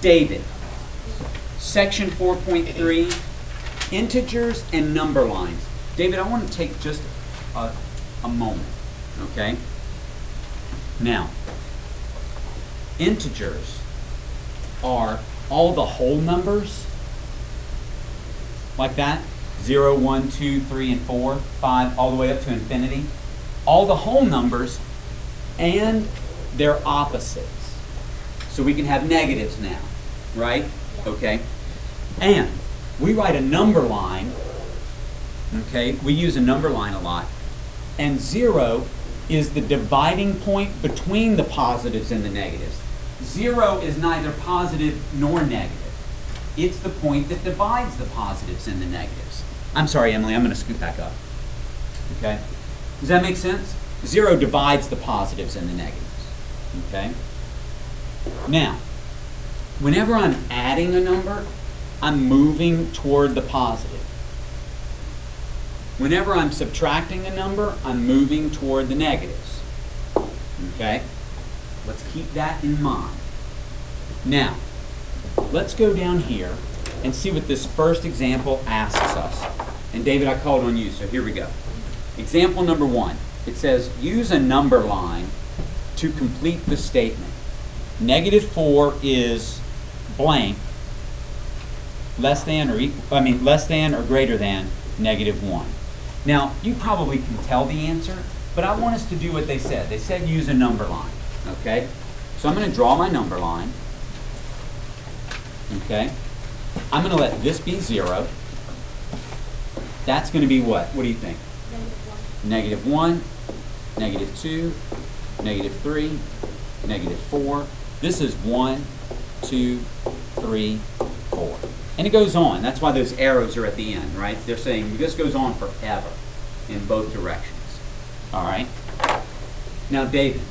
David, section 4.3, integers and number lines. David, I want to take just a moment, okay? Now, integers are all the whole numbers, like that, 0, 1, 2, 3, and 4, 5, all the way up to infinity. All the whole numbers and their opposites. So we can have negatives now, right? Okay. And we write a number line, okay? We use a number line a lot. And 0 is the dividing point between the positives and the negatives. 0 is neither positive nor negative. It's the point that divides the positives and the negatives. I'm sorry, Emily, I'm going to scoot back up. Okay? Does that make sense? 0 divides the positives and the negatives. Okay? Now, whenever I'm adding a number, I'm moving toward the positive. Whenever I'm subtracting a number, I'm moving toward the negatives. Okay? Let's keep that in mind. Now, let's go down here and see what this first example asks us. And David, I called on you, so here we go. Example number 1. It says, use a number line to complete the statement. -4 is blank, less than or greater than -1. Now, you probably can tell the answer, but I want us to do what they said. They said use a number line, okay? So I'm going to draw my number line, okay? I'm going to let this be 0. That's going to be what? What do you think? -1, -2, -3, -4. This is 1, 2, 3, 4. And it goes on. That's why those arrows are at the end, right? They're saying this goes on forever in both directions. All right? Now, David,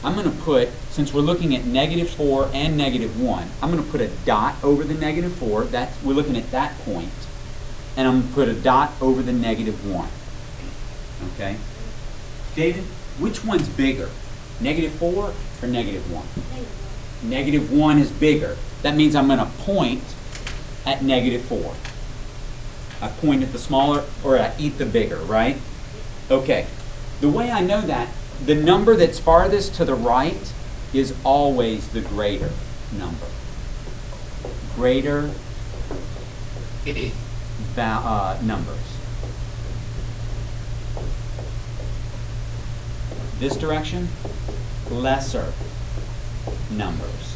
I'm going to put, since we're looking at -4 and -1, I'm going to put a dot over the -4. We're looking at that point. And I'm going to put a dot over the -1. Okay? David, which one's bigger? -4 or -1? -1 is bigger. That means I'm going to point at -4. I point at the smaller, or I eat the bigger, right? Okay. The way I know that, the number that's farthest to the right is always the greater number. Greater numbers. This direction, lesser numbers.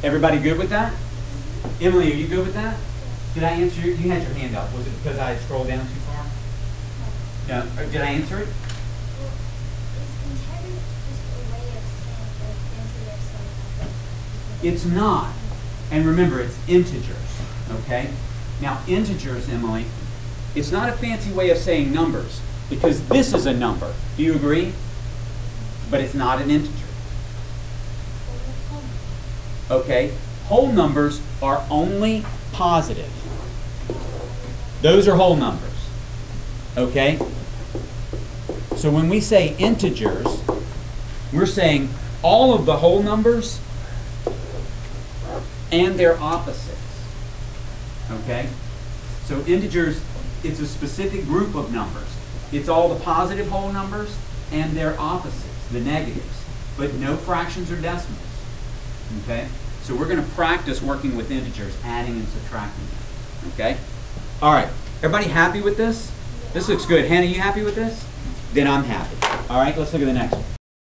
Everybody good with that? Emily, are you good with that? Did I answer you? You had your hand up. Was it because I scrolled down too far? No. Did I answer it? Well, is integrity just a way of saying that fancy way of saying that? It's not. And remember, it's integers. Okay? Now, integers, Emily, it's not a fancy way of saying numbers, because this is a number. Do you agree? But it's not an integer. Okay? Whole numbers are only positive. Those are whole numbers. Okay? So when we say integers, we're saying all of the whole numbers and their opposites. Okay? So integers, it's a specific group of numbers. It's all the positive whole numbers and their opposites, the negatives, but no fractions or decimals. Okay? So we're going to practice working with integers, adding and subtracting them. Okay? All right. Everybody happy with this? This looks good. Hannah, you happy with this? Then I'm happy. All right, let's look at the next one.